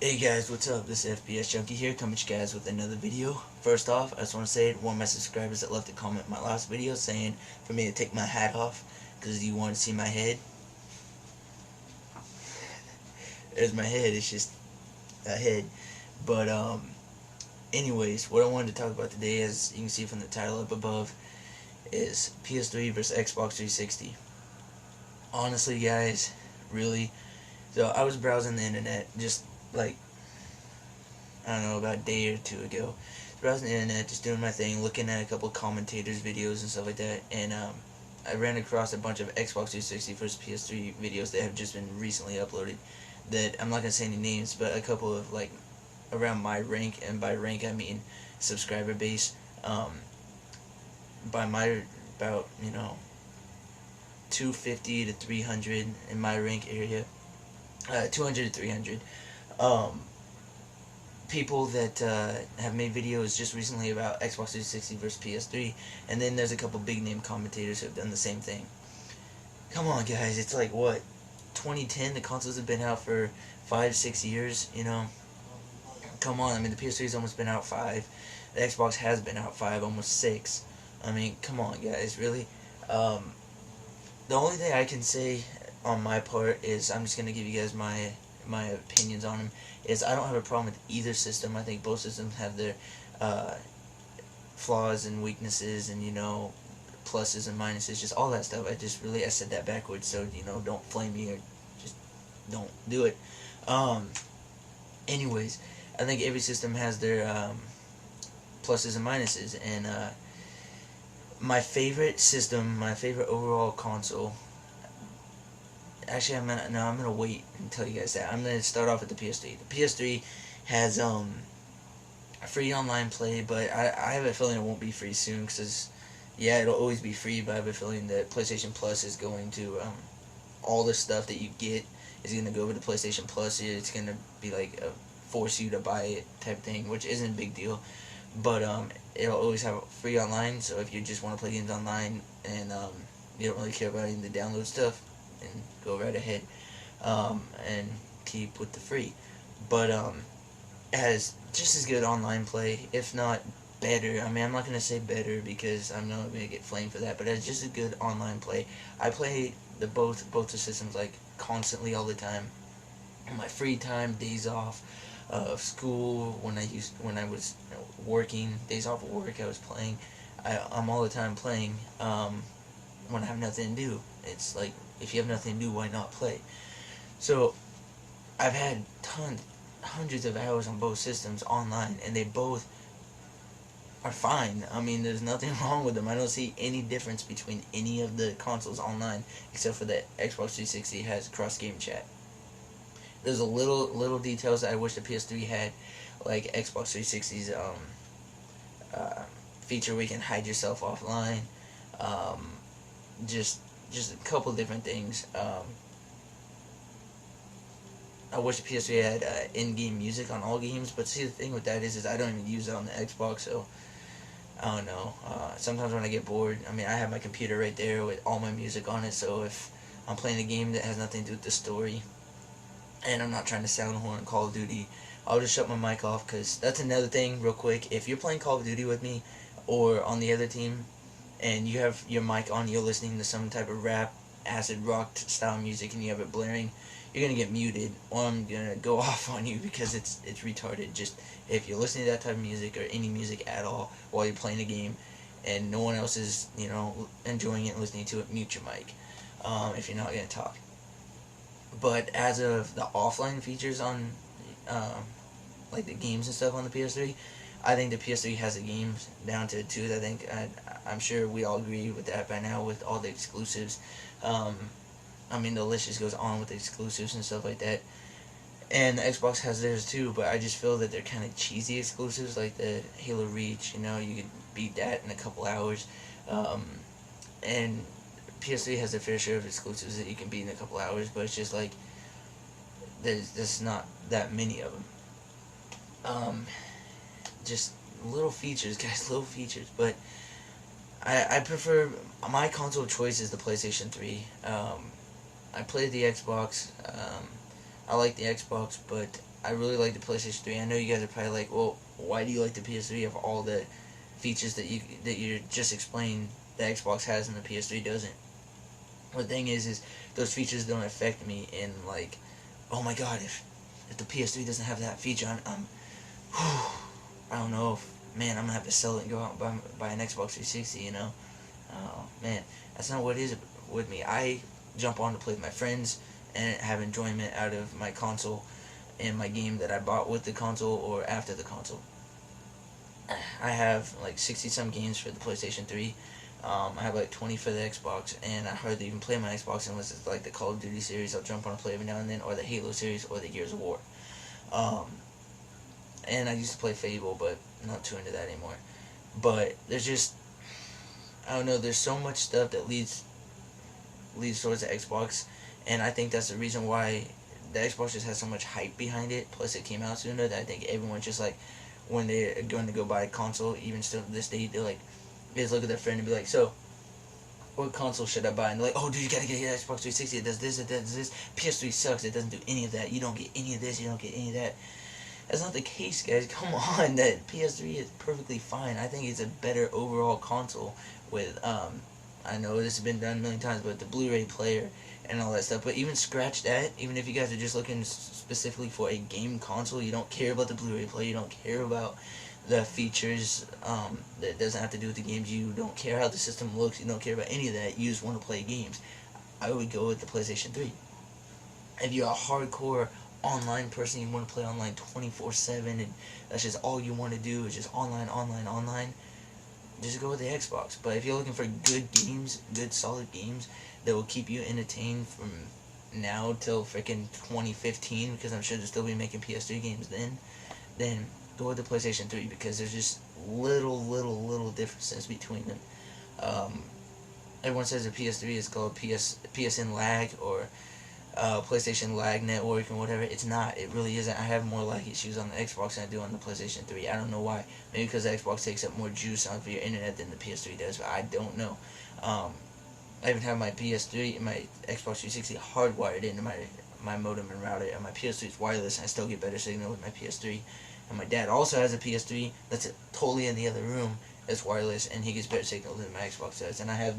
Hey guys, what's up? This is FPS Junkie here, coming to you guys with another video. First off, I just want to say one of my subscribers that left a comment in my last video saying for me to take my hat off because you want to see my head. There's my head, it's just a head. But anyways, what I wanted to talk about today, as you can see from the title up above, is PS3 versus Xbox 360. Honestly guys, really, so I was browsing the internet just like, I don't know, about a day or two ago. Browsing the internet, just doing my thing, looking at a couple of commentators' videos and stuff like that, and I ran across a bunch of Xbox 360 versus PS3 videos that have just been recently uploaded. That I'm not gonna say any names, but a couple of like around my rank, and by rank I mean subscriber base. By my about 250 to 300 in my rank area, 200 to 300. People that have made videos just recently about Xbox 360 versus PS3, and then there's a couple big name commentators who have done the same thing. Come on, guys, it's like what, 2010? The consoles have been out for 5-6 years. Come on. I mean, the PS3's almost been out 5. The Xbox has been out 5, almost 6. I mean, come on, guys, really. The only thing I can say on my part is I'm just gonna give you guys my opinions on them. Is I don't have a problem with either system. I think both systems have their flaws and weaknesses, and pluses and minuses, just all that stuff. I said that backwards, so don't flame me or just don't do it. Anyways, I think every system has their pluses and minuses, and my favorite system, my favorite overall console. Actually, I'm gonna wait and tell you guys that. I'm gonna start off with the PS3. The PS3 has free online play, but I have a feeling it won't be free soon, because yeah, it'll always be free, but I have a feeling that PlayStation Plus is going to all the stuff that you get is gonna go over to PlayStation Plus. It's gonna be like force you to buy it type thing, which isn't a big deal, but it'll always have free online. So if you just want to play games online and you don't really care about any of the download stuff, and go right ahead and keep with the free. But it has just as good online play, if not better. I mean, I'm not going to say better because I'm not going to get flamed for that, but it has just as good online play. I play both the systems like constantly all the time. In my free time, days off of school, when I was working, days off of work, I was playing. I'm all the time playing when I have nothing to do. It's like, if you have nothing to do, why not play? So I've had hundreds of hours on both systems online, and they both are fine. I mean, there's nothing wrong with them. I don't see any difference between any of the consoles online, except for that Xbox 360 has cross-game chat. There's a little details that I wish the PS3 had, like Xbox 360's feature where you can hide yourself offline. Just a couple different things. I wish the PS3 had in-game music on all games, but see, the thing with that is I don't even use it on the Xbox, so I don't know. Sometimes when I get bored, I mean, I have my computer right there with all my music on it, so if I'm playing a game that has nothing to do with the story, and I'm not trying to sound horn in Call of Duty, I'll just shut my mic off, because that's another thing, real quick. If you're playing Call of Duty with me, or on the other team, and you have your mic on, you're listening to some type of rap, acid rock style music, and you have it blaring, you're gonna get muted, or I'm gonna go off on you, because it's retarded. Just, if you're listening to that type of music, or any music at all, while you're playing a game, and no one else is, enjoying it and listening to it, mute your mic, if you're not gonna talk. But as of the offline features on, like the games and stuff on the PS3, I think the PS3 has the games down to a tooth. I think I'm sure we all agree with that by now, with all the exclusives. I mean, the list just goes on with the exclusives and stuff like that. And the Xbox has theirs too, but I just feel that they're kind of cheesy exclusives, like the Halo Reach. You could beat that in a couple hours. And PS3 has their fair share of exclusives that you can beat in a couple hours, but it's just like there's not that many of them. Just little features, guys, little features. But I prefer, my console of choice is the PlayStation 3. I played the Xbox. I like the Xbox, but I really like the PlayStation 3. I know you guys are probably like, well, why do you like the PS3 of all the features that you just explained the Xbox has and the PS3 doesn't? The thing is those features don't affect me in like, oh my god, if the PS3 doesn't have that feature, I'm I don't know if, man, I'm gonna have to sell it and go out and buy an Xbox 360, you know? Oh, man, that's not what it is with me. I jump on to play with my friends and have enjoyment out of my console and my game that I bought with the console or after the console. I have like 60 some games for the PlayStation 3. I have like 20 for the Xbox, and I hardly even play my Xbox unless it's like the Call of Duty series. I'll jump on and play every now and then, or the Halo series, or the Gears of War. And I used to play Fable, but not too into that anymore. But there's just, I don't know, there's so much stuff that leads towards the Xbox, and I think that's the reason why the Xbox just has so much hype behind it. Plus, it came out sooner. That I think everyone's just like, when they're going to go buy a console, even still to this day, they're like, they just look at their friend and be like, so, what console should I buy? And they're like, oh, dude, you gotta get your Xbox 360. It does this, it does this. PS3 sucks. It doesn't do any of that. You don't get any of this. You don't get any of that. That's not the case, guys. Come on, that PS3 is perfectly fine. I think it's a better overall console with, I know this has been done a million times, but the Blu-ray player and all that stuff. But even scratch that, even if you guys are just looking specifically for a game console, you don't care about the Blu-ray player, you don't care about the features that doesn't have to do with the games, you don't care how the system looks, you don't care about any of that, you just want to play games, I would go with the PlayStation 3. If you're a hardcore online person, you want to play online 24/7 and that's just all you want to do is just online, just go with the Xbox. But if you're looking for good games, good solid games that will keep you entertained from now till freaking 2015, because I'm sure they'll still be making PS3 games then go with the PlayStation 3, because there's just little differences between them. Everyone says the PS3 is called PSN lag or PlayStation lag network and whatever. It's not. It really isn't. I have more lag issues on the Xbox than I do on the PlayStation 3. I don't know why. Maybe because the Xbox takes up more juice on your internet than the PS3 does, but I don't know. I even have my PS3 and my Xbox 360 hardwired into my modem and router, and my PS3 is wireless, and I still get better signal with my PS3. And my dad also has a PS3 that's totally in the other room. It's wireless, and he gets better signal than my Xbox does. And I have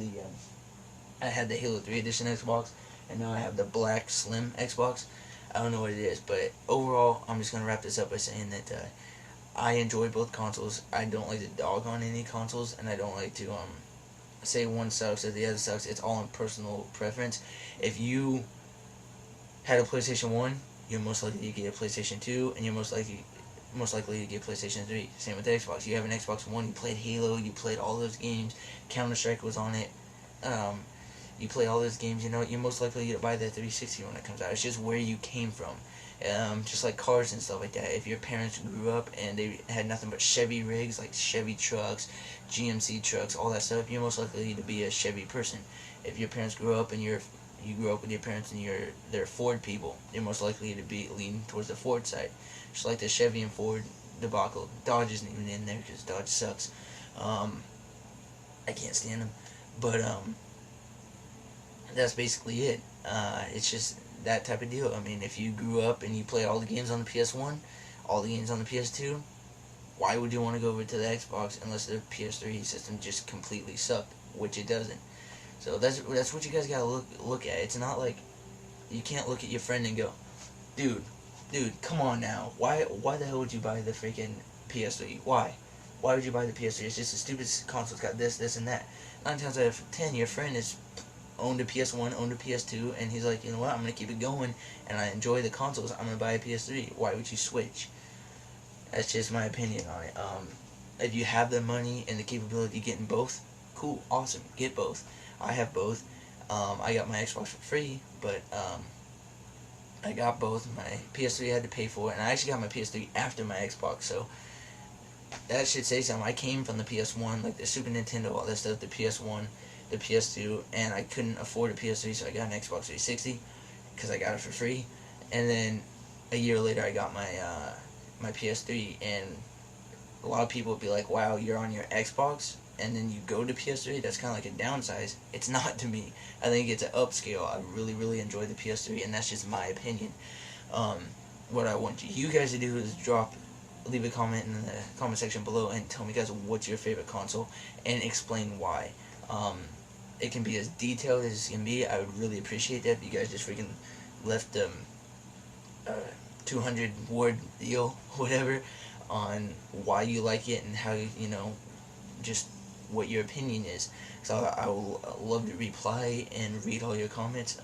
I had the Halo 3 edition Xbox, and now I have the black slim Xbox. I don't know what it is, but overall, I'm just gonna wrap this up by saying that I enjoy both consoles. I don't like to dog on any consoles, and I don't like to say one sucks or the other sucks. It's all in personal preference. If you had a PlayStation 1, you're most likely to get a PlayStation 2, and you're most likely to get PlayStation 3. Same with the Xbox. You have an Xbox One, you played Halo, you played all those games, Counter-Strike was on it, you play all those games, you know, you're most likely to buy the 360 when it comes out. It's just where you came from. Just like cars and stuff like that. If your parents grew up and they had nothing but Chevy rigs, like Chevy trucks, GMC trucks, all that stuff, you're most likely to be a Chevy person. If your parents grew up and you grew up with your parents and they're Ford people, you're most likely to be leaning towards the Ford side. Just like the Chevy and Ford debacle. Dodge isn't even in there because Dodge sucks. I can't stand them. But that's basically it. It's just that type of deal. I mean, if you grew up and you play all the games on the PS1, all the games on the PS2, why would you want to go over to the Xbox unless the PS3 system just completely sucked, which it doesn't. So that's what you guys gotta look at. It's not like you can't look at your friend and go, dude, come on now. Why the hell would you buy the freaking PS3? Why would you buy the PS3? It's just a stupid console. It's got this, and that. 9 times out of 10, your friend is owned a PS1, owned a PS2, and he's like, you know what, I'm going to keep it going, and I enjoy the consoles, I'm going to buy a PS3. Why would you switch? That's just my opinion on it. If you have the money and the capability of getting both, cool, awesome, get both. I have both. I got my Xbox for free, but I got both. My PS3 I had to pay for it, and I actually got my PS3 after my Xbox, so that should say something. I came from the PS1, like the Super Nintendo, all that stuff, the PS1, the PS2, and I couldn't afford a PS3, so I got an Xbox 360 because I got it for free. And then a year later, I got my my PS3, and a lot of people would be like, "Wow, you're on your Xbox, and then you go to PS3." That's kind of like a downsize. It's not to me. I think it's an upscale. I really enjoy the PS3, and that's just my opinion. what I want you guys to do is leave a comment in the comment section below and tell me, guys, what's your favorite console and explain why. It can be as detailed as it can be. I would really appreciate that if you guys just freaking left 200 word deal, whatever, on why you like it and how you know, just what your opinion is. So I will love to reply and read all your comments.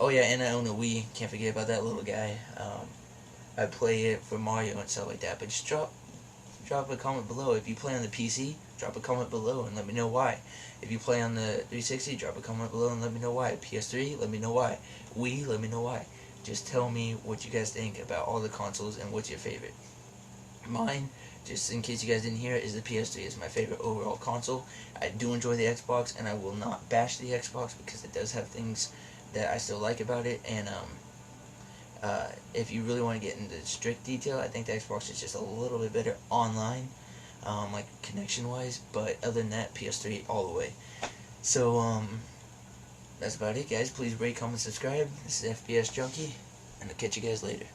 Oh yeah, and I own a Wii. Can't forget about that little guy. I play it for Mario and stuff like that. But just drop a comment below. If you play on the PC, drop a comment below and let me know why. If you play on the 360, drop a comment below and let me know why. PS3, let me know why. Wii, let me know why. Just tell me what you guys think about all the consoles and what's your favorite. Mine, just in case you guys didn't hear it, is the PS3. It's my favorite overall console. I do enjoy the Xbox, and I will not bash the Xbox because it does have things that I still like about it. And if you really want to get into strict detail, I think the Xbox is just a little bit better online, like connection-wise. But other than that, PS3 all the way. So that's about it, guys. Please rate, comment, subscribe. This is FPS Junkie, and I'll catch you guys later.